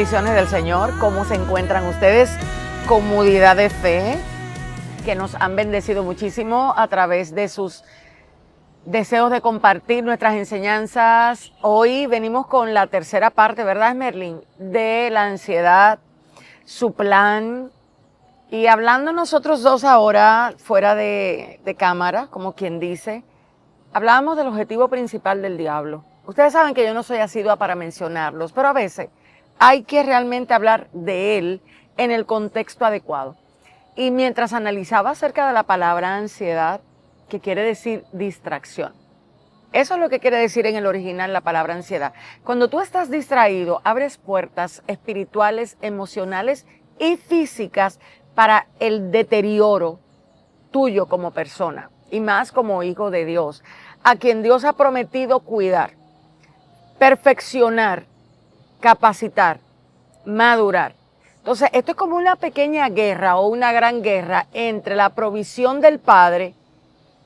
Bendiciones del Señor. ¿Cómo se encuentran ustedes? Comunidad de fe, que nos han bendecido muchísimo a través de sus deseos de compartir nuestras enseñanzas. Hoy venimos con la tercera parte, ¿verdad, Merlin? De la ansiedad, su plan. Y hablando nosotros dos ahora, fuera de cámara, como quien dice, hablábamos del objetivo principal del diablo. Ustedes saben que yo no soy asidua para mencionarlos, pero a veces hay que realmente hablar de él en el contexto adecuado. Y mientras analizaba acerca de la palabra ansiedad, que quiere decir distracción. Eso es lo que quiere decir en el original la palabra ansiedad. Cuando tú estás distraído, abres puertas espirituales, emocionales y físicas para el deterioro tuyo como persona y más como hijo de Dios, a quien Dios ha prometido cuidar, perfeccionar, capacitar, madurar. Entonces, esto es como una pequeña guerra o una gran guerra entre la provisión del Padre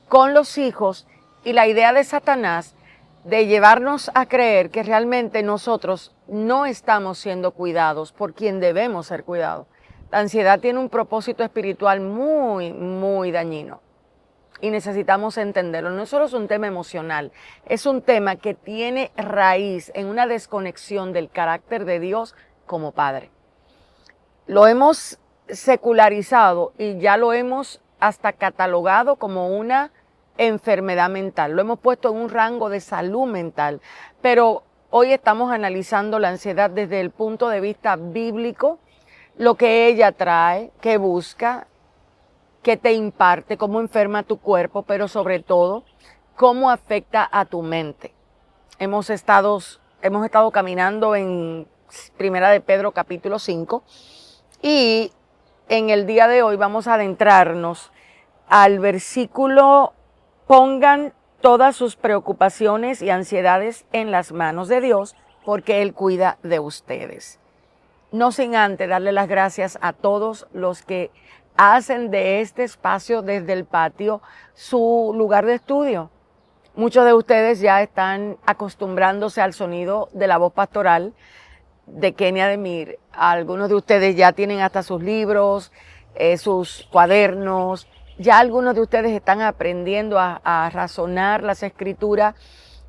con los hijos y la idea de Satanás de llevarnos a creer que realmente nosotros no estamos siendo cuidados por quien debemos ser cuidados. La ansiedad tiene un propósito espiritual muy dañino y necesitamos entenderlo. No solo es un tema emocional, es un tema que tiene raíz en una desconexión del carácter de Dios como Padre. Lo hemos secularizado y ya lo hemos hasta catalogado como una enfermedad mental. Lo hemos puesto en un rango de salud mental, pero hoy estamos analizando la ansiedad desde el punto de vista bíblico, lo que ella trae, que busca, que te imparte, cómo enferma tu cuerpo, pero sobre todo, cómo afecta a tu mente. Hemos estado caminando en Primera de Pedro capítulo 5 y en el día de hoy vamos a adentrarnos al versículo: pongan todas sus preocupaciones y ansiedades en las manos de Dios, porque Él cuida de ustedes. No sin antes darle las gracias a todos los que hacen de este espacio desde el patio su lugar de estudio. Muchos de ustedes ya están acostumbrándose al sonido de la voz pastoral de Kenia Demir. Algunos de ustedes ya tienen hasta sus libros, sus cuadernos. Ya algunos de ustedes están aprendiendo a razonar las escrituras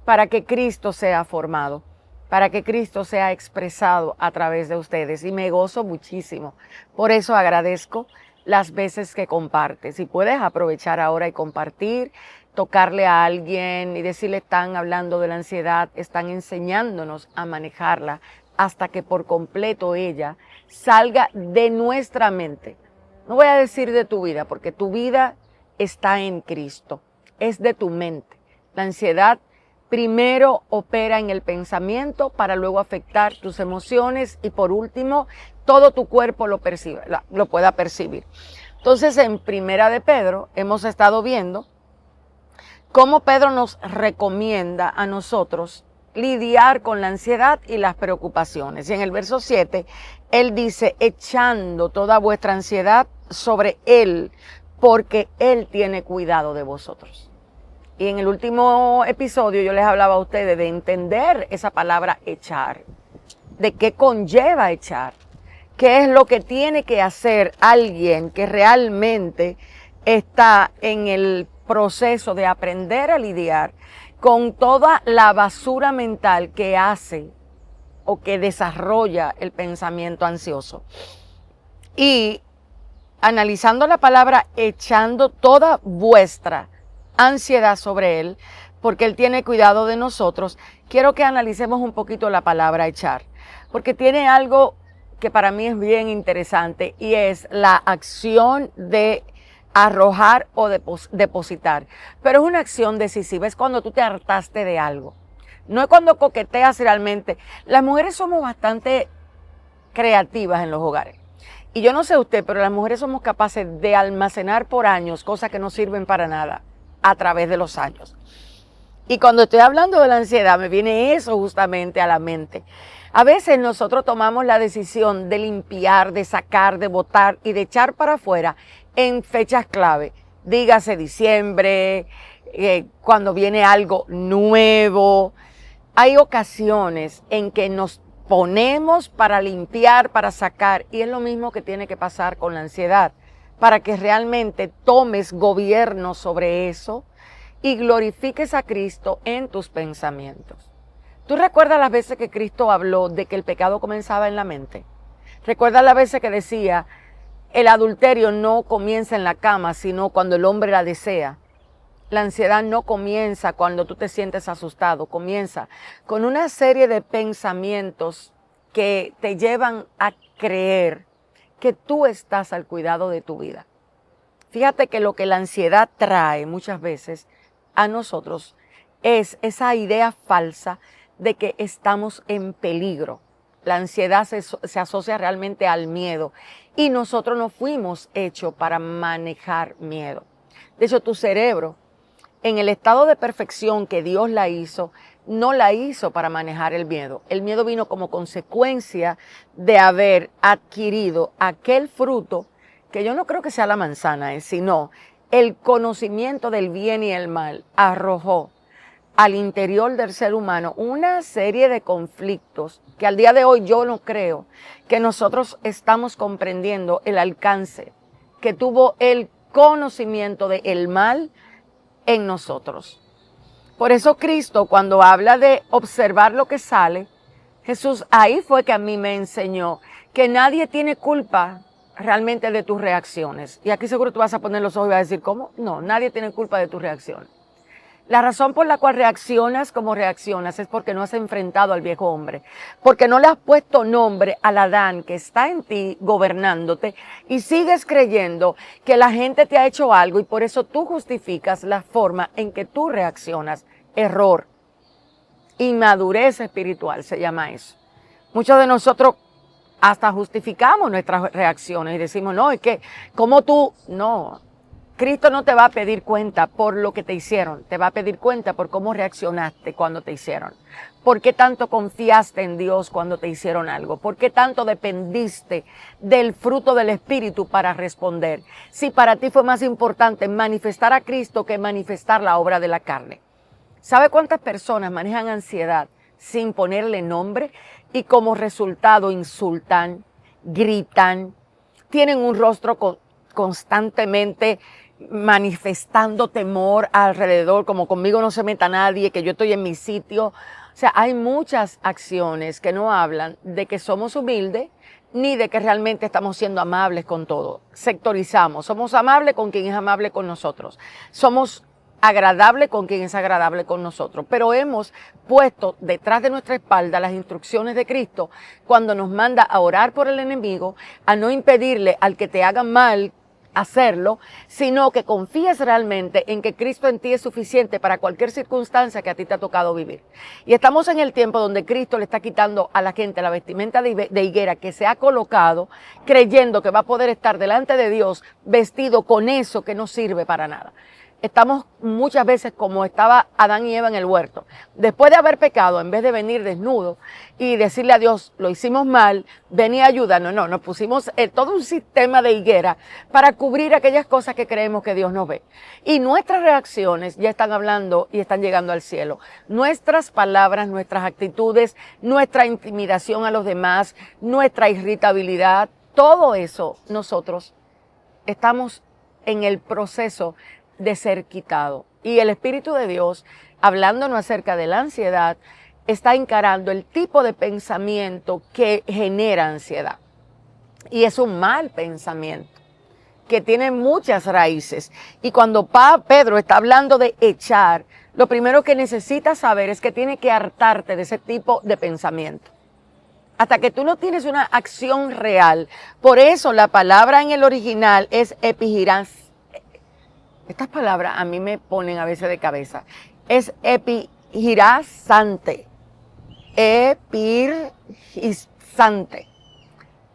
para que Cristo sea formado, para que Cristo sea expresado a través de ustedes. Y me gozo muchísimo. Por eso agradezco las veces que compartes. Si puedes aprovechar ahora y compartir, tocarle a alguien y decirle: están hablando de la ansiedad, están enseñándonos a manejarla hasta que por completo ella salga de nuestra mente. No voy a decir de tu vida, porque tu vida está en Cristo, es de tu mente. La ansiedad primero opera en el pensamiento para luego afectar tus emociones y por último todo tu cuerpo lo pueda percibir. Entonces, en Primera de Pedro hemos estado viendo cómo Pedro nos recomienda a nosotros lidiar con la ansiedad y las preocupaciones. Y en el verso 7, él dice: echando toda vuestra ansiedad sobre Él, porque Él tiene cuidado de vosotros. Y en el último episodio yo les hablaba a ustedes de entender esa palabra echar, de qué conlleva echar, qué es lo que tiene que hacer alguien que realmente está en el proceso de aprender a lidiar con toda la basura mental que hace o que desarrolla el pensamiento ansioso. Y analizando la palabra echando toda vuestra ansiedad sobre Él, porque Él tiene cuidado de nosotros, quiero que analicemos un poquito la palabra echar, porque tiene algo que para mí es bien interesante y es la acción de arrojar o depositar. Pero es una acción decisiva, es cuando tú te hartaste de algo. No es cuando coqueteas realmente. Las mujeres somos bastante creativas en los hogares. Y yo no sé usted, pero las mujeres somos capaces de almacenar por años cosas que no sirven para nada a través de los años. Y cuando estoy hablando de la ansiedad, me viene eso justamente a la mente. A veces nosotros tomamos la decisión de limpiar, de sacar, de botar y de echar para afuera en fechas clave. Dígase diciembre, cuando viene algo nuevo. Hay ocasiones en que nos ponemos para limpiar, para sacar. Y es lo mismo que tiene que pasar con la ansiedad, para que realmente tomes gobierno sobre eso y glorifiques a Cristo en tus pensamientos. ¿Tú recuerdas las veces que Cristo habló de que el pecado comenzaba en la mente? ¿Recuerdas las veces que decía, el adulterio no comienza en la cama, sino cuando el hombre la desea? La ansiedad no comienza cuando tú te sientes asustado, comienza con una serie de pensamientos que te llevan a creer que tú estás al cuidado de tu vida. Fíjate que lo que la ansiedad trae muchas veces a nosotros es esa idea falsa de que estamos en peligro. La ansiedad se asocia realmente al miedo y nosotros no fuimos hechos para manejar miedo. De hecho, tu cerebro, en el estado de perfección que Dios la hizo, no la hizo para manejar el miedo. El miedo vino como consecuencia de haber adquirido aquel fruto, que yo no creo que sea la manzana, sino el conocimiento del bien y el mal, arrojó al interior del ser humano una serie de conflictos que al día de hoy yo no creo que nosotros estamos comprendiendo el alcance que tuvo el conocimiento del mal en nosotros. Por eso Cristo, cuando habla de observar lo que sale, Jesús ahí fue que a mí me enseñó que nadie tiene culpa realmente de tus reacciones. Y aquí seguro tú vas a poner los ojos y vas a decir, ¿cómo? No, nadie tiene culpa de tus reacciones. La razón por la cual reaccionas como reaccionas es porque no has enfrentado al viejo hombre, porque no le has puesto nombre al Adán que está en ti gobernándote y sigues creyendo que la gente te ha hecho algo y por eso tú justificas la forma en que tú reaccionas. Error. Inmadurez espiritual se llama eso. Muchos de nosotros hasta justificamos nuestras reacciones y decimos, no, es que como tú, no. Cristo no te va a pedir cuenta por lo que te hicieron, te va a pedir cuenta por cómo reaccionaste cuando te hicieron. ¿Por qué tanto confiaste en Dios cuando te hicieron algo? ¿Por qué tanto dependiste del fruto del Espíritu para responder? Si para ti fue más importante manifestar a Cristo que manifestar la obra de la carne. ¿Sabe cuántas personas manejan ansiedad sin ponerle nombre y como resultado insultan, gritan, tienen un rostro constantemente manifestando temor alrededor, como conmigo no se meta nadie, que yo estoy en mi sitio? O sea, hay muchas acciones que no hablan de que somos humildes ni de que realmente estamos siendo amables con todo. Sectorizamos, somos amables con quien es amable con nosotros, somos agradable con quien es agradable con nosotros, pero hemos puesto detrás de nuestra espalda las instrucciones de Cristo cuando nos manda a orar por el enemigo, a no impedirle al que te haga mal hacerlo, sino que confíes realmente en que Cristo en ti es suficiente para cualquier circunstancia que a ti te ha tocado vivir. Y estamos en el tiempo donde Cristo le está quitando a la gente la vestimenta de higuera que se ha colocado, creyendo que va a poder estar delante de Dios vestido con eso que no sirve para nada. Estamos muchas veces como estaba Adán y Eva en el huerto. Después de haber pecado, en vez de venir desnudo y decirle a Dios, lo hicimos mal, ven y ayúdanos. No, nos pusimos todo un sistema de higuera para cubrir aquellas cosas que creemos que Dios nos ve. Y nuestras reacciones ya están hablando y están llegando al cielo. Nuestras palabras, nuestras actitudes, nuestra intimidación a los demás, nuestra irritabilidad, todo eso nosotros estamos en el proceso de ser quitado. Y el Espíritu de Dios, hablándonos acerca de la ansiedad, está encarando el tipo de pensamiento que genera ansiedad. Y es un mal pensamiento que tiene muchas raíces. Y cuando Pedro está hablando de echar, lo primero que necesitas saber es que tiene que hartarte de ese tipo de pensamiento. Hasta que tú no tienes una acción real. Por eso la palabra en el original es epigirás. Estas palabras a mí me ponen a veces de cabeza. Es epigirasante. Epigirasante.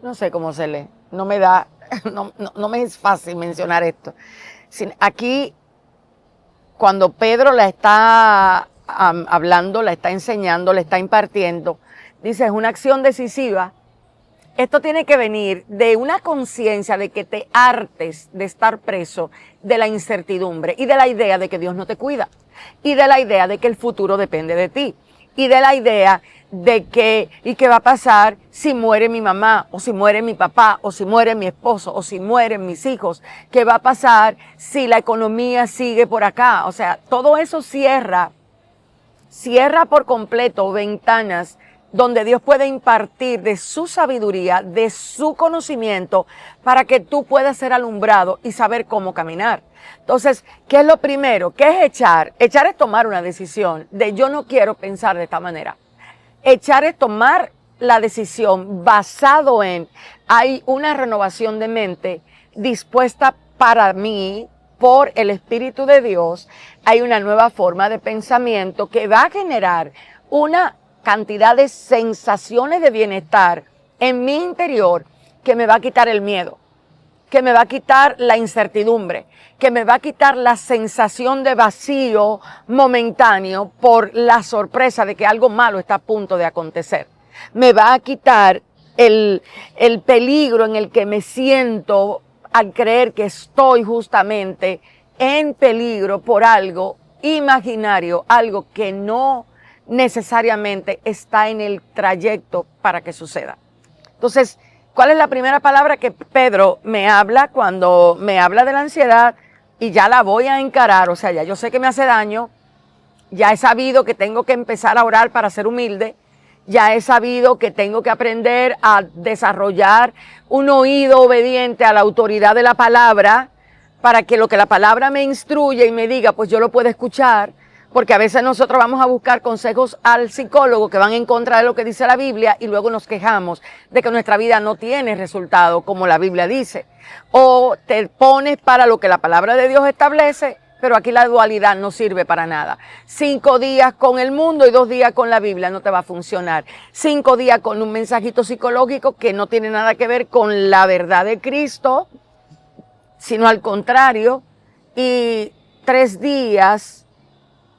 No sé cómo se lee. No me da, no me es fácil mencionar esto. Aquí, cuando Pedro la está hablando, la está enseñando, la está impartiendo, dice, es una acción decisiva. Esto tiene que venir de una conciencia de que te hartes de estar preso de la incertidumbre y de la idea de que Dios no te cuida y de la idea de que el futuro depende de ti y de la idea de que, ¿y qué va a pasar si muere mi mamá, o si muere mi papá, o si muere mi esposo, o si mueren mis hijos? ¿Qué va a pasar si la economía sigue por acá? O sea, todo eso cierra por completo ventanas donde Dios puede impartir de su sabiduría, de su conocimiento, para que tú puedas ser alumbrado y saber cómo caminar. Entonces, ¿qué es lo primero? ¿Qué es echar? Echar es tomar una decisión de yo no quiero pensar de esta manera. Echar es tomar la decisión basado en, hay una renovación de mente dispuesta para mí por el Espíritu de Dios, hay una nueva forma de pensamiento que va a generar una cantidad de sensaciones de bienestar en mi interior que me va a quitar el miedo, que me va a quitar la incertidumbre, que me va a quitar la sensación de vacío momentáneo por la sorpresa de que algo malo está a punto de acontecer. Me va a quitar el peligro en el que me siento al creer que estoy justamente en peligro por algo imaginario, algo que no necesariamente está en el trayecto para que suceda. Entonces, ¿cuál es la primera palabra que Pedro me habla cuando me habla de la ansiedad? Y ya la voy a encarar, o sea, ya yo sé que me hace daño, ya he sabido que tengo que empezar a orar para ser humilde, ya he sabido que tengo que aprender a desarrollar un oído obediente a la autoridad de la palabra para que lo que la palabra me instruye y me diga, pues yo lo puedo escuchar, porque a veces nosotros vamos a buscar consejos al psicólogo que van en contra de lo que dice la Biblia y luego nos quejamos de que nuestra vida no tiene resultado como la Biblia dice. O te pones para lo que la palabra de Dios establece, pero aquí la dualidad no sirve para nada. 5 días con el mundo y 2 días con la Biblia no te va a funcionar. 5 días con un mensajito psicológico que no tiene nada que ver con la verdad de Cristo, sino al contrario, y 3 días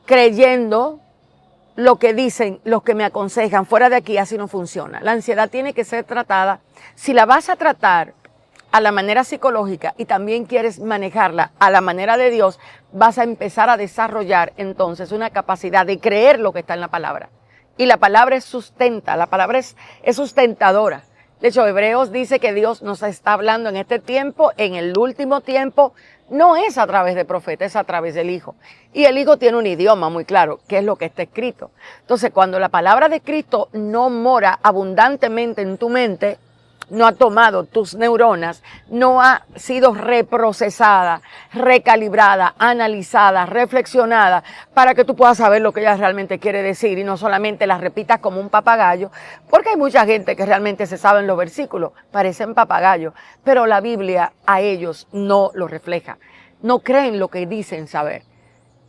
creyendo lo que dicen los que me aconsejan. Fuera de aquí así no funciona. La ansiedad tiene que ser tratada. Si la vas a tratar a la manera psicológica y también quieres manejarla a la manera de Dios, vas a empezar a desarrollar entonces una capacidad de creer lo que está en la palabra. Y la palabra es sustenta, la palabra es sustentadora. De hecho, Hebreos dice que Dios nos está hablando en este tiempo, en el último tiempo, no es a través de profeta, es a través del Hijo. Y el Hijo tiene un idioma muy claro, que es lo que está escrito. Entonces, cuando la palabra de Cristo no mora abundantemente en tu mente, no ha tomado tus neuronas, no ha sido reprocesada, recalibrada, analizada, reflexionada, para que tú puedas saber lo que ella realmente quiere decir y no solamente la repitas como un papagayo, porque hay mucha gente que realmente se saben los versículos, parecen papagayos, pero la Biblia a ellos no lo refleja, no creen lo que dicen saber.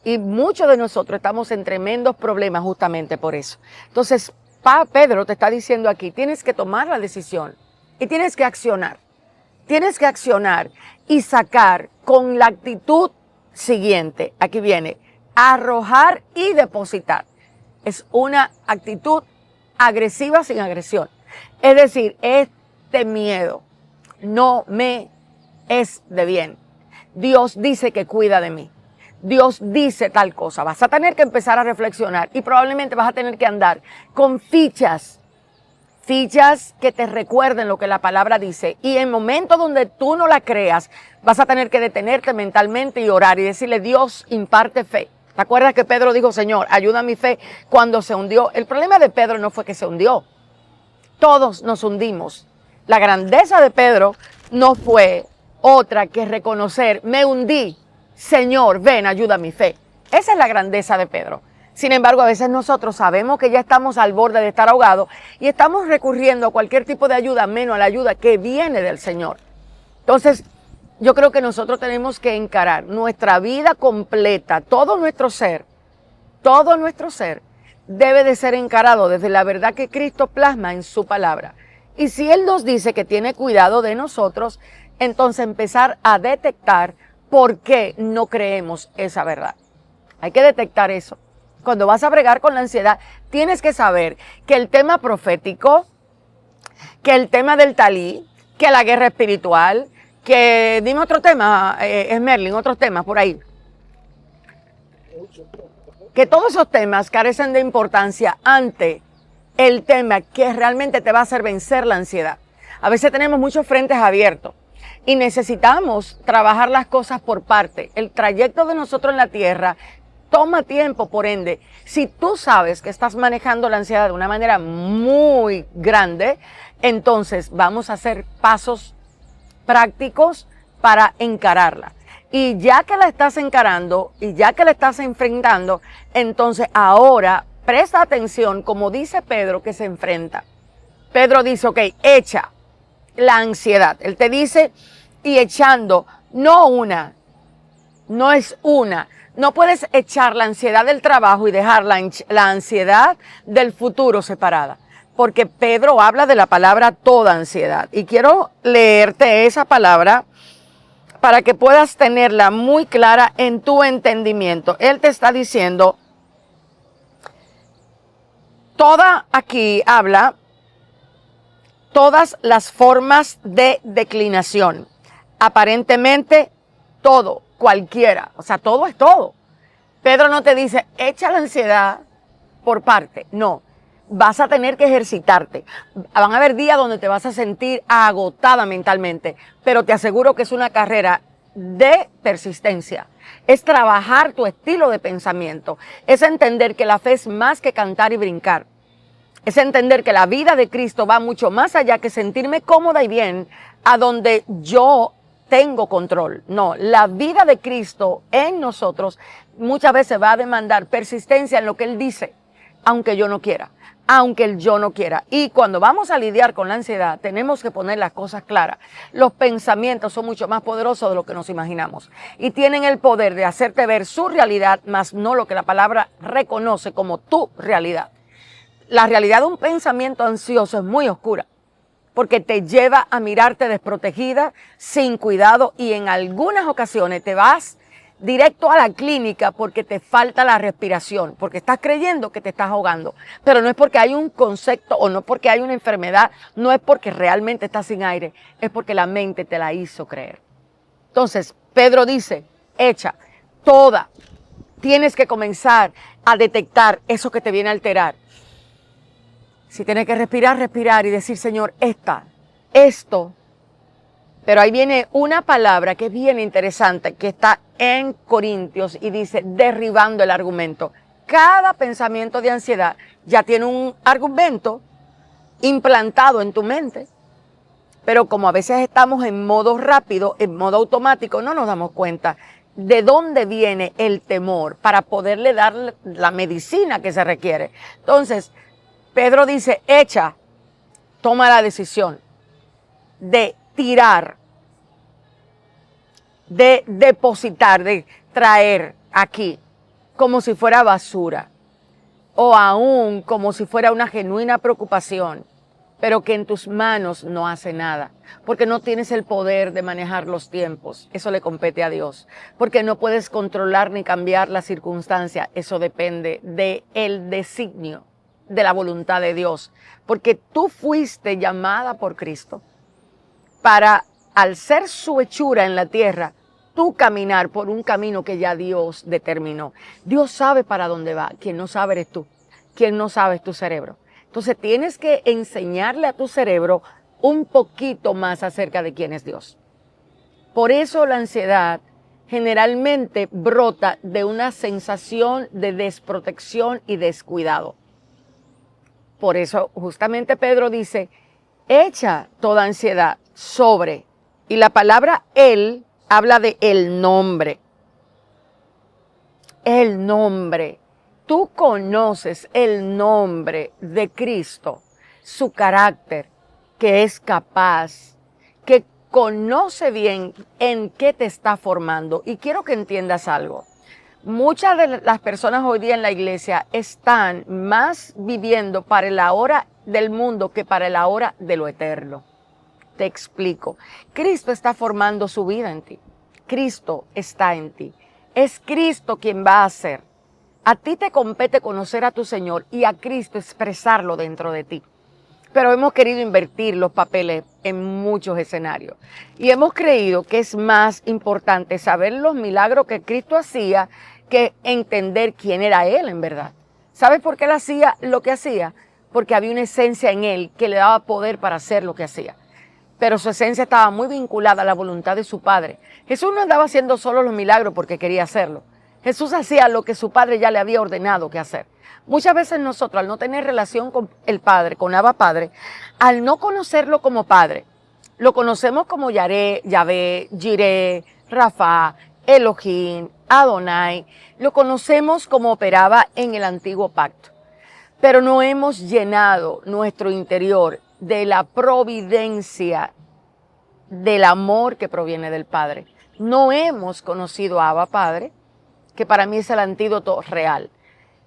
Y muchos de nosotros estamos en tremendos problemas justamente por eso. Entonces, Pedro te está diciendo aquí, tienes que tomar la decisión. Y tienes que accionar y sacar con la actitud siguiente. Aquí viene, arrojar y depositar. Es una actitud agresiva sin agresión. Es decir, este miedo no me es de bien. Dios dice que cuida de mí. Dios dice tal cosa. Vas a tener que empezar a reflexionar y probablemente vas a tener que andar con fichas que te recuerden lo que la palabra dice. Y en momentos donde tú no la creas, vas a tener que detenerte mentalmente y orar y decirle, Dios, imparte fe. ¿Te acuerdas que Pedro dijo, Señor, ayuda a mi fe cuando se hundió? El problema de Pedro no fue que se hundió. Todos nos hundimos. La grandeza de Pedro no fue otra que reconocer, me hundí. Señor, ven, ayuda a mi fe. Esa es la grandeza de Pedro. Sin embargo, a veces nosotros sabemos que ya estamos al borde de estar ahogados y estamos recurriendo a cualquier tipo de ayuda, menos a la ayuda que viene del Señor. Entonces, yo creo que nosotros tenemos que encarar nuestra vida completa, todo nuestro ser debe de ser encarado desde la verdad que Cristo plasma en su palabra. Y si Él nos dice que tiene cuidado de nosotros, entonces empezar a detectar por qué no creemos esa verdad. Hay que detectar eso. Cuando vas a bregar con la ansiedad, tienes que saber que el tema profético, que el tema del talí, que la guerra espiritual, que dime otro tema, Merlin, otros temas por ahí. que todos esos temas carecen de importancia ante el tema que realmente te va a hacer vencer la ansiedad. A veces tenemos muchos frentes abiertos y necesitamos trabajar las cosas por parte. El trayecto de nosotros en la tierra toma tiempo, por ende, si tú sabes que estás manejando la ansiedad de una manera muy grande, entonces vamos a hacer pasos prácticos para encararla. Y ya que la estás encarando y ya que la estás enfrentando, entonces ahora presta atención, como dice Pedro, que se enfrenta. Pedro dice, ok, echa la ansiedad. Él te dice, y echando, no es una. No puedes echar la ansiedad del trabajo y dejar la ansiedad del futuro separada. Porque Pedro habla de la palabra toda ansiedad. Y quiero leerte esa palabra para que puedas tenerla muy clara en tu entendimiento. Él te está diciendo, toda aquí habla, todas las formas de declinación. Aparentemente, todo, cualquiera. O sea, todo es todo. Pedro no te dice, echa la ansiedad por parte. No, vas a tener que ejercitarte. Van a haber días donde te vas a sentir agotada mentalmente, pero te aseguro que es una carrera de persistencia. Es trabajar tu estilo de pensamiento. Es entender que la fe es más que cantar y brincar. Es entender que la vida de Cristo va mucho más allá que sentirme cómoda y bien a donde yo tengo control. No, la vida de Cristo en nosotros muchas veces va a demandar persistencia en lo que Él dice, aunque yo no quiera, Y cuando vamos a lidiar con la ansiedad, tenemos que poner las cosas claras. Los pensamientos son mucho más poderosos de lo que nos imaginamos y tienen el poder de hacerte ver su realidad, más no lo que la palabra reconoce como tu realidad. La realidad de un pensamiento ansioso es muy oscura, porque te lleva a mirarte desprotegida, sin cuidado, y en algunas ocasiones te vas directo a la clínica porque te falta la respiración, porque estás creyendo que te estás ahogando. Pero no es porque hay un concepto o no porque hay una enfermedad, no es porque realmente estás sin aire, es porque la mente te la hizo creer. Entonces, Pedro dice, echa toda. Tienes que comenzar a detectar eso que te viene a alterar. Si tienes que respirar y decir, Señor, esto. Pero ahí viene una palabra que es bien interesante, que está en Corintios y dice, derribando el argumento. Cada pensamiento de ansiedad ya tiene un argumento implantado en tu mente. Pero como a veces estamos en modo rápido, en modo automático, no nos damos cuenta de dónde viene el temor para poderle dar la medicina que se requiere. Entonces, Pedro dice, toma la decisión de tirar, de depositar, de traer aquí, como si fuera basura, o aún como si fuera una genuina preocupación, pero que en tus manos no hace nada, porque no tienes el poder de manejar los tiempos, eso le compete a Dios, porque no puedes controlar ni cambiar la circunstancia, eso depende del designio, de la voluntad de Dios, porque tú fuiste llamada por Cristo para, al ser su hechura en la tierra, tú caminar por un camino que ya Dios determinó. Dios sabe para dónde va, quien no sabe eres tú, quien no sabe es tu cerebro. Entonces tienes que enseñarle a tu cerebro un poquito más acerca de quién es Dios. Por eso la ansiedad generalmente brota de una sensación de desprotección y descuidado. Por eso justamente Pedro dice, echa toda ansiedad sobre. Y la palabra él habla de el nombre. El nombre. Tú conoces el nombre de Cristo, su carácter, que es capaz, que conoce bien en qué te está formando. Y quiero que entiendas algo. Muchas de las personas hoy día en la iglesia están más viviendo para el ahora del mundo que para el ahora de lo eterno. Te explico. Cristo está formando su vida en ti. Cristo está en ti. Es Cristo quien va a hacer. A ti te compete conocer a tu Señor y a Cristo expresarlo dentro de ti. Pero hemos querido invertir los papeles en muchos escenarios. Y hemos creído que es más importante saber los milagros que Cristo hacía que entender quién era él en verdad. ¿Sabes por qué él hacía lo que hacía? Porque había una esencia en él que le daba poder para hacer lo que hacía. Pero su esencia estaba muy vinculada a la voluntad de su Padre. Jesús no andaba haciendo solo los milagros porque quería hacerlo. Jesús hacía lo que su Padre ya le había ordenado que hacer. Muchas veces nosotros, al no tener relación con el Padre, con Abba Padre, al no conocerlo como Padre, lo conocemos como Yaré, Yahvé, Jiré, Rafa, Elohim, Adonai. Lo conocemos como operaba en el antiguo pacto. Pero no hemos llenado nuestro interior de la providencia del amor que proviene del Padre. No hemos conocido a Abba Padre, que para mí es el antídoto real.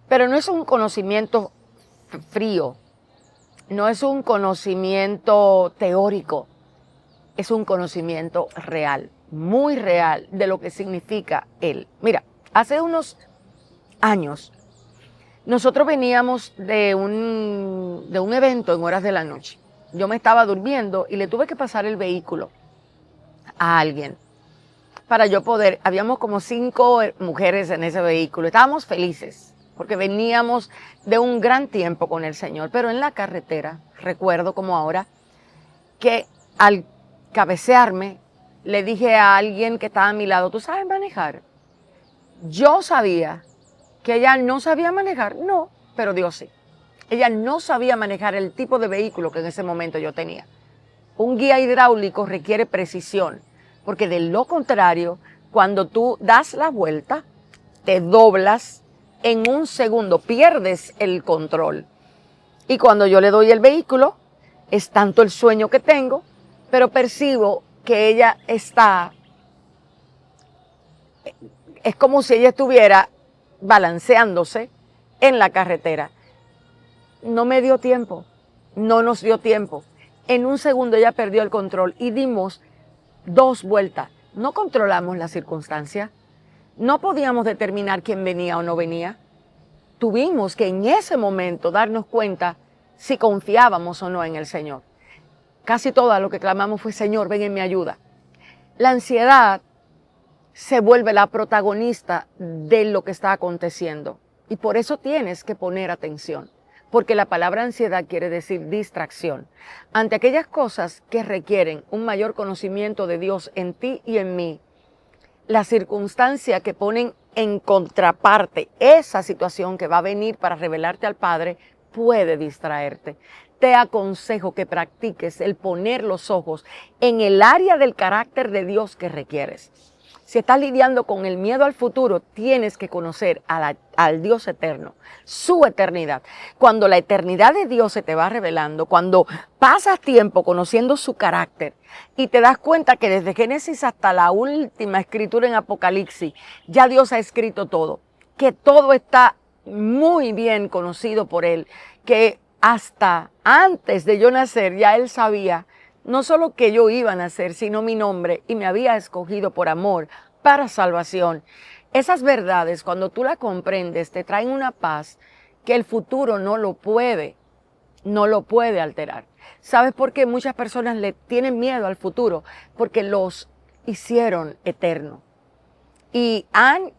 Pero no es un conocimiento frío, no es un conocimiento teórico, es un conocimiento real, muy real de lo que significa Él. Mira, hace unos años nosotros veníamos de un evento en horas de la noche. Yo me estaba durmiendo y le tuve que pasar el vehículo a alguien para yo poder, habíamos como 5 mujeres en ese vehículo, estábamos felices porque veníamos de un gran tiempo con el Señor, pero en la carretera, recuerdo como ahora, que al cabecearme le dije a alguien que estaba a mi lado, ¿tú sabes manejar? Yo sabía que ella no sabía manejar, no, pero Dios sí. Ella no sabía manejar el tipo de vehículo que en ese momento yo tenía. Un guía hidráulico requiere precisión, porque de lo contrario, cuando tú das la vuelta, te doblas en un segundo, pierdes el control. Y cuando yo le doy el vehículo, es tanto el sueño que tengo, pero percibo que ella está, es como si ella estuviera balanceándose en la carretera. No me dio tiempo, no nos dio tiempo. En un segundo ella perdió el control y dimos 2 vueltas. No controlamos la circunstancia, no podíamos determinar quién venía o no venía. Tuvimos que en ese momento darnos cuenta si confiábamos o no en el Señor. Casi todo lo que clamamos fue, Señor, ven en mi ayuda. La ansiedad se vuelve la protagonista de lo que está aconteciendo. Y por eso tienes que poner atención. Porque la palabra ansiedad quiere decir distracción. Ante aquellas cosas que requieren un mayor conocimiento de Dios en ti y en mí, la circunstancia que ponen en contraparte esa situación que va a venir para revelarte al Padre puede distraerte. Te aconsejo que practiques el poner los ojos en el área del carácter de Dios que requieres. Si estás lidiando con el miedo al futuro, tienes que conocer al Dios eterno, su eternidad. Cuando la eternidad de Dios se te va revelando, cuando pasas tiempo conociendo su carácter y te das cuenta que desde Génesis hasta la última escritura en Apocalipsis, ya Dios ha escrito todo, que todo está muy bien conocido por Él, que hasta antes de yo nacer ya Él sabía no solo que yo iba a nacer, sino mi nombre, y me había escogido por amor para salvación. Esas verdades, cuando tú las comprendes, te traen una paz que el futuro no lo puede alterar. ¿Sabes por qué muchas personas le tienen miedo al futuro? Porque los hicieron eterno y han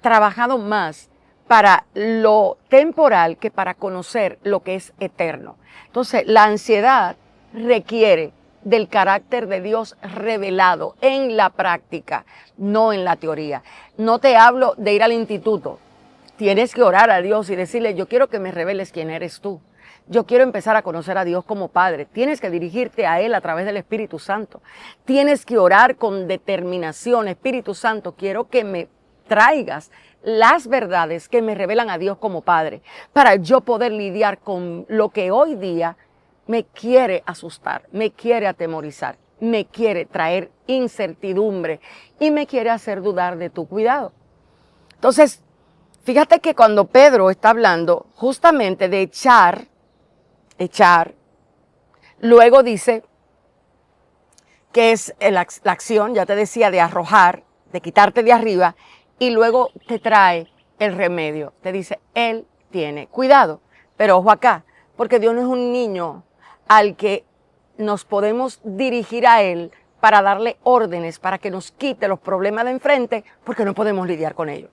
trabajado más para lo temporal que para conocer lo que es eterno. Entonces, la ansiedad requiere del carácter de Dios revelado en la práctica, no en la teoría. No te hablo de ir al instituto. Tienes que orar a Dios y decirle, yo quiero que me reveles quién eres tú. Yo quiero empezar a conocer a Dios como Padre. Tienes que dirigirte a Él a través del Espíritu Santo. Tienes que orar con determinación. Espíritu Santo, quiero que me traigas las verdades que me revelan a Dios como Padre, para yo poder lidiar con lo que hoy día me quiere asustar, me quiere atemorizar, me quiere traer incertidumbre y me quiere hacer dudar de tu cuidado. Entonces, fíjate que cuando Pedro está hablando justamente de echar, luego dice que es la acción, ya te decía, de arrojar, de quitarte de arriba, y luego te trae el remedio. Te dice, Él tiene cuidado. Pero ojo acá, porque Dios no es un niño al que nos podemos dirigir a Él para darle órdenes, para que nos quite los problemas de enfrente, porque no podemos lidiar con ellos.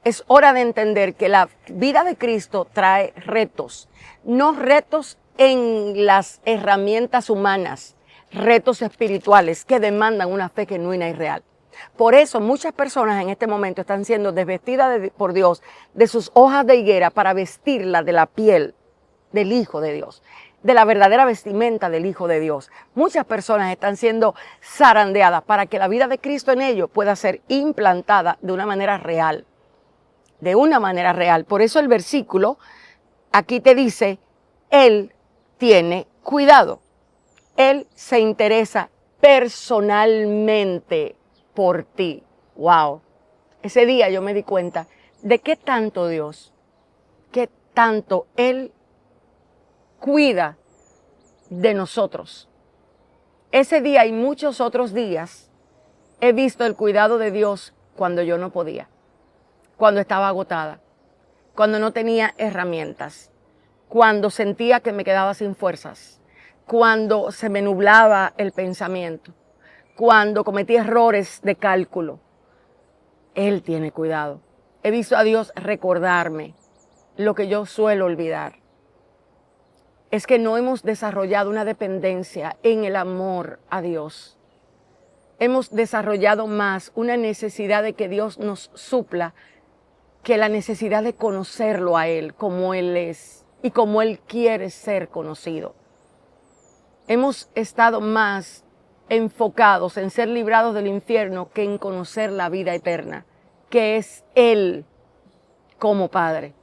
Es hora de entender que la vida de Cristo trae retos, no retos en las herramientas humanas, retos espirituales que demandan una fe genuina y real. Por eso muchas personas en este momento están siendo desvestidas por Dios de sus hojas de higuera para vestirla de la piel del Hijo de Dios, de la verdadera vestimenta del Hijo de Dios. Muchas personas están siendo zarandeadas para que la vida de Cristo en ellos pueda ser implantada de una manera real. De una manera real. Por eso el versículo aquí te dice, Él tiene cuidado. Él se interesa personalmente por ti. Wow. Ese día yo me di cuenta de qué tanto Dios, qué tanto Él cuida de nosotros. Ese día y muchos otros días he visto el cuidado de Dios cuando yo no podía, cuando estaba agotada, cuando no tenía herramientas, cuando sentía que me quedaba sin fuerzas, cuando se me nublaba el pensamiento, cuando cometí errores de cálculo. Él tiene cuidado. He visto a Dios recordarme lo que yo suelo olvidar. Es que no hemos desarrollado una dependencia en el amor a Dios. Hemos desarrollado más una necesidad de que Dios nos supla que la necesidad de conocerlo a Él como Él es y como Él quiere ser conocido. Hemos estado más enfocados en ser librados del infierno que en conocer la vida eterna, que es Él como Padre.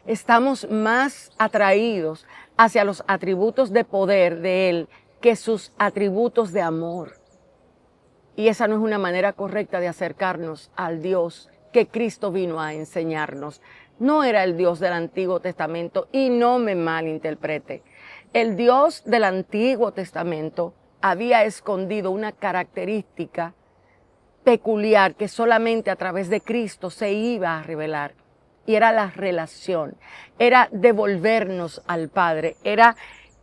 Estamos más atraídos hacia los atributos de poder de Él que sus atributos de amor. Y esa no es una manera correcta de acercarnos al Dios que Cristo vino a enseñarnos. No era el Dios del Antiguo Testamento, y no me malinterprete. El Dios del Antiguo Testamento había escondido una característica peculiar que solamente a través de Cristo se iba a revelar. Y era la relación, era devolvernos al Padre, era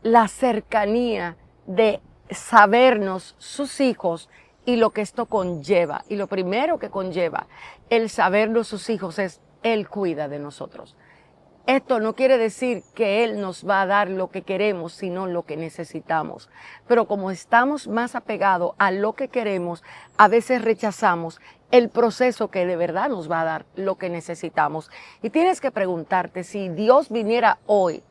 la cercanía de sabernos sus hijos y lo que esto conlleva. Y lo primero que conlleva el sabernos sus hijos es Él cuida de nosotros. Esto no quiere decir que Él nos va a dar lo que queremos, sino lo que necesitamos. Pero como estamos más apegados a lo que queremos, a veces rechazamos el proceso que de verdad nos va a dar lo que necesitamos. Y tienes que preguntarte, si Dios viniera hoy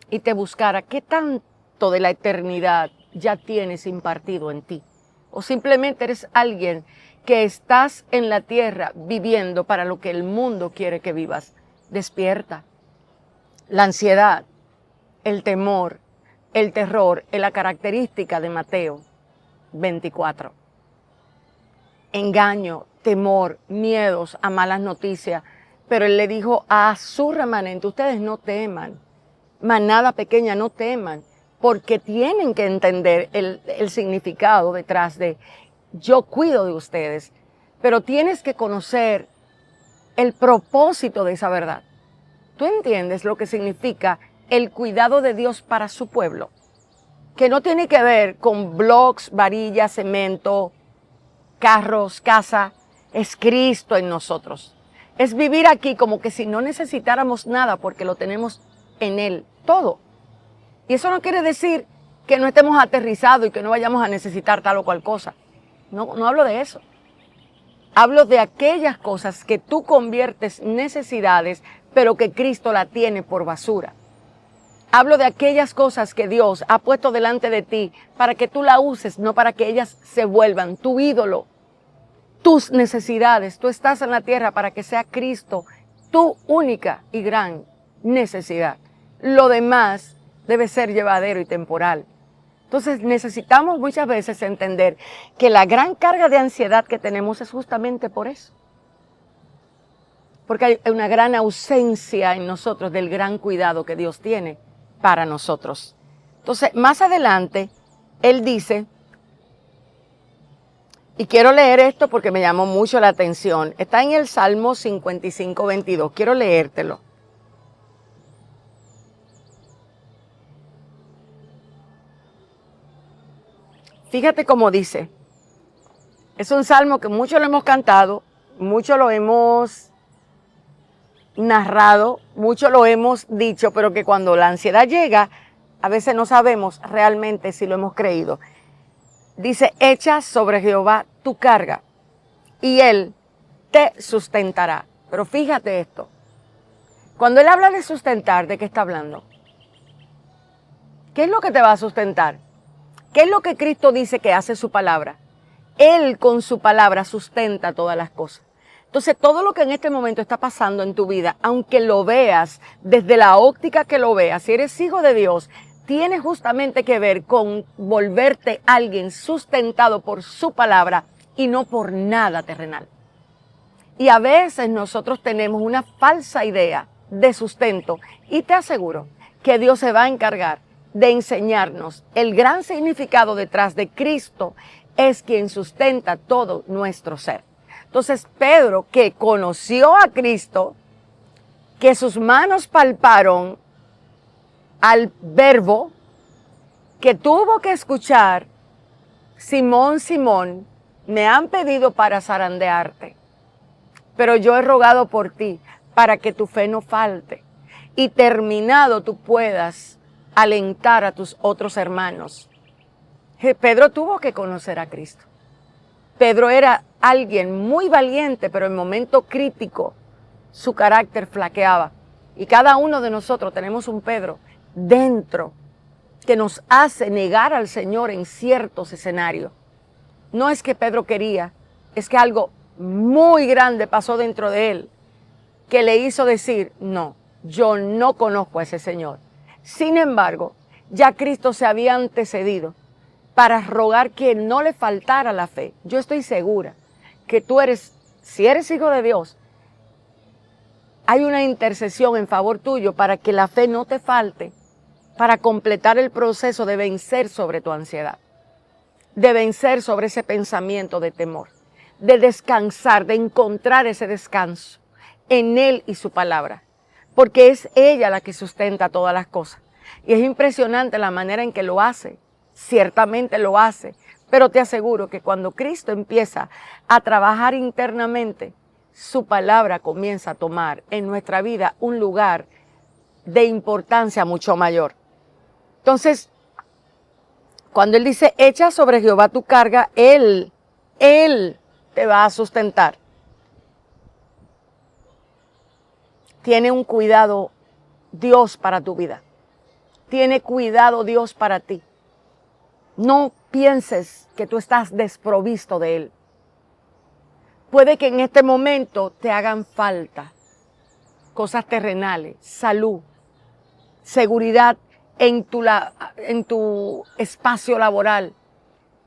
y te buscara, ¿qué tanto de la eternidad ya tienes impartido en ti? O simplemente eres alguien que estás en la tierra viviendo para lo que el mundo quiere que vivas. Despierta. La ansiedad, el temor, el terror es la característica de Mateo 24. Engaño, temor, miedos a malas noticias. Pero Él le dijo a su remanente, ustedes no teman, manada pequeña, no teman, porque tienen que entender el significado detrás de yo cuido de ustedes, pero tienes que conocer el propósito de esa verdad. ¿Tú entiendes lo que significa el cuidado de Dios para su pueblo? Que no tiene que ver con bloques, varillas, cemento, carros, casa. Es Cristo en nosotros. Es vivir aquí como que si no necesitáramos nada porque lo tenemos en Él, todo. Y eso no quiere decir que no estemos aterrizados y que no vayamos a necesitar tal o cual cosa. No hablo de eso. Hablo de aquellas cosas que tú conviertes necesidades, pero que Cristo la tiene por basura. Hablo de aquellas cosas que Dios ha puesto delante de ti para que tú la uses, no para que ellas se vuelvan tu ídolo, tus necesidades. Tú estás en la tierra para que sea Cristo tu única y gran necesidad. Lo demás debe ser llevadero y temporal. Entonces necesitamos muchas veces entender que la gran carga de ansiedad que tenemos es justamente por eso. Porque hay una gran ausencia en nosotros del gran cuidado que Dios tiene para nosotros. Entonces, más adelante, Él dice, y quiero leer esto porque me llamó mucho la atención, está en el Salmo 55, 22, quiero leértelo. fíjate cómo dice. Es un salmo que mucho lo hemos cantado, mucho lo hemos narrado, mucho lo hemos dicho, pero que cuando la ansiedad llega, a veces no sabemos realmente si lo hemos creído. Dice, echa sobre Jehová tu carga y Él te sustentará. Pero fíjate esto, cuando Él habla de sustentar, ¿de qué está hablando? ¿Qué es lo que te va a sustentar? ¿Qué es lo que Cristo dice que hace su palabra? Él con su palabra sustenta todas las cosas. Entonces, todo lo que en este momento está pasando en tu vida, aunque lo veas desde la óptica que lo veas, si eres hijo de Dios, tiene justamente que ver con volverte alguien sustentado por su palabra y no por nada terrenal. Y a veces nosotros tenemos una falsa idea de sustento y te aseguro que Dios se va a encargar de enseñarnos el gran significado detrás de Cristo es quien sustenta todo nuestro ser. Entonces Pedro, que conoció a Cristo, que sus manos palparon al verbo, que tuvo que escuchar, Simón, Simón, me han pedido para zarandearte, pero yo he rogado por ti para que tu fe no falte y terminado tú puedas alentar a tus otros hermanos. Pedro tuvo que conocer a Cristo. Pedro era alguien muy valiente, pero en momento crítico su carácter flaqueaba. Y cada uno de nosotros tenemos un Pedro dentro que nos hace negar al Señor en ciertos escenarios. No es que Pedro quería, es que algo muy grande pasó dentro de él que le hizo decir, no, yo no conozco a ese Señor. Sin embargo, ya Cristo se había antecedido para rogar que no le faltara la fe. Yo estoy segura que tú eres, si eres hijo de Dios, hay una intercesión en favor tuyo para que la fe no te falte, para completar el proceso de vencer sobre tu ansiedad, de vencer sobre ese pensamiento de temor, de descansar, de encontrar ese descanso en Él y su palabra, porque es ella la que sustenta todas las cosas. Y es impresionante la manera en que lo hace, ciertamente lo hace, pero te aseguro que cuando Cristo empieza a trabajar internamente, su palabra comienza a tomar en nuestra vida un lugar de importancia mucho mayor. Entonces, cuando Él dice, echa sobre Jehová tu carga, Él te va a sustentar. Tiene un cuidado Dios para tu vida. Tiene cuidado Dios para ti. No pienses que tú estás desprovisto de Él. Puede que en este momento te hagan falta cosas terrenales, salud, seguridad en tu espacio laboral,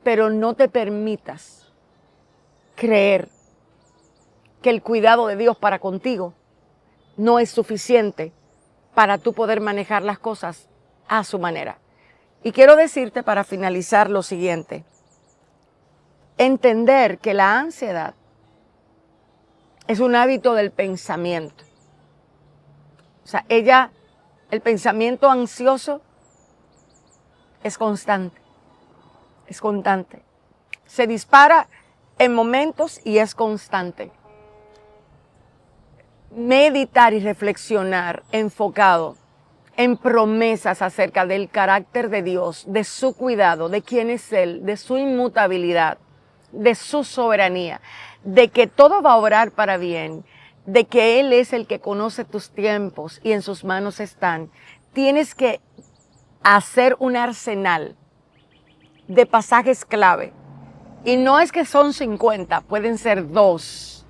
pero no te permitas creer que el cuidado de Dios para contigo no es suficiente para tú poder manejar las cosas a su manera. Y quiero decirte para finalizar lo siguiente. Entender que la ansiedad es un hábito del pensamiento. O sea, el pensamiento ansioso es constante, es constante. Se dispara en momentos y es constante. Meditar y reflexionar enfocado en promesas acerca del carácter de Dios, de su cuidado, de quién es Él, de su inmutabilidad, de su soberanía, de que todo va a obrar para bien, de que Él es el que conoce tus tiempos y en sus manos están. Tienes que hacer un arsenal de pasajes clave. Y no es que son 50, pueden ser 2,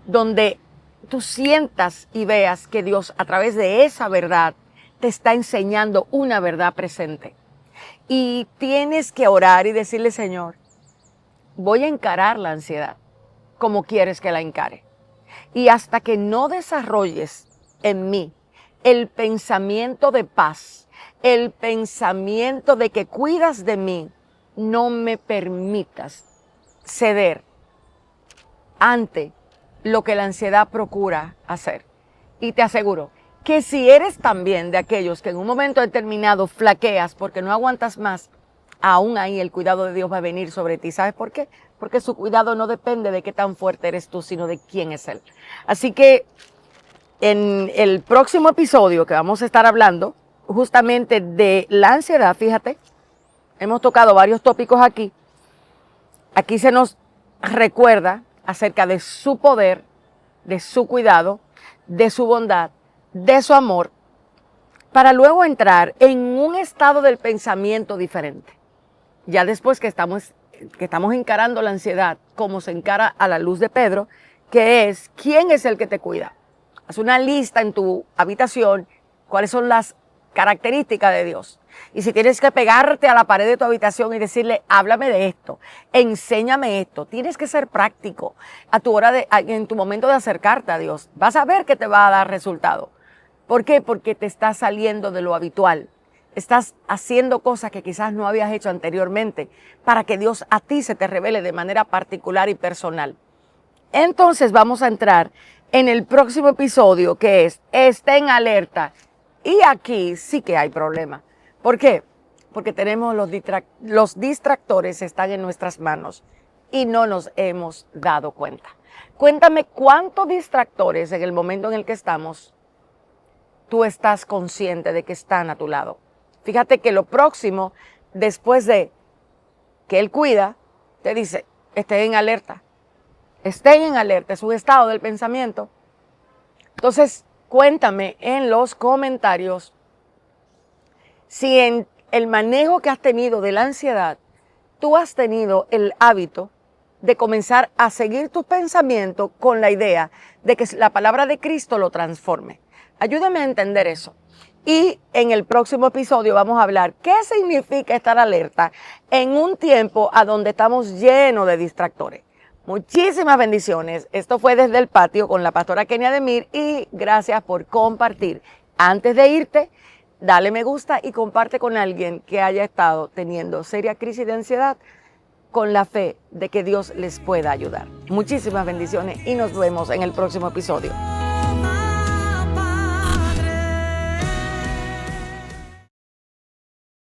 donde tú sientas y veas que Dios a través de esa verdad te está enseñando una verdad presente. Y tienes que orar y decirle, Señor, voy a encarar la ansiedad como quieres que la encare. Y hasta que no desarrolles en mí el pensamiento de paz, el pensamiento de que cuidas de mí, no me permitas ceder ante lo que la ansiedad procura hacer. Y te aseguro que si eres también de aquellos que en un momento determinado flaqueas porque no aguantas más, aún ahí el cuidado de Dios va a venir sobre ti. ¿Sabes por qué? Porque su cuidado no depende de qué tan fuerte eres tú, sino de quién es Él. Así que en el próximo episodio que vamos a estar hablando justamente de la ansiedad, fíjate, hemos tocado varios tópicos aquí. Aquí se nos recuerda acerca de su poder, de su cuidado, de su bondad, de su amor, para luego entrar en un estado del pensamiento diferente. Ya después que estamos encarando la ansiedad, como se encara a la luz de Pedro, que es, ¿quién es el que te cuida? Haz una lista en tu habitación, cuáles son las características de Dios. Y si tienes que pegarte a la pared de tu habitación y decirle, háblame de esto, enséñame esto, tienes que ser práctico en tu momento de acercarte a Dios. Vas a ver que te va a dar resultado. ¿Por qué? Porque te estás saliendo de lo habitual. Estás haciendo cosas que quizás no habías hecho anteriormente para que Dios a ti se te revele de manera particular y personal. Entonces vamos a entrar en el próximo episodio, que es estén alerta. Y aquí sí que hay problema. ¿Por qué? Porque tenemos los distractores están en nuestras manos y no nos hemos dado cuenta. Cuéntame cuántos distractores en el momento en el que estamos tú estás consciente de que están a tu lado. Fíjate que lo próximo, después de que Él cuida, te dice, estén en alerta. Estén en alerta, es un estado del pensamiento. Entonces, cuéntame en los comentarios si en el manejo que has tenido de la ansiedad, tú has tenido el hábito de comenzar a seguir tus pensamientos con la idea de que la palabra de Cristo lo transforme. Ayúdame a entender eso. Y en el próximo episodio vamos a hablar qué significa estar alerta en un tiempo a donde estamos llenos de distractores. Muchísimas bendiciones. Esto fue Desde el Patio con la pastora Kenia Demir y gracias por compartir. Antes de irte, dale me gusta y comparte con alguien que haya estado teniendo seria crisis de ansiedad con la fe de que Dios les pueda ayudar. Muchísimas bendiciones y nos vemos en el próximo episodio.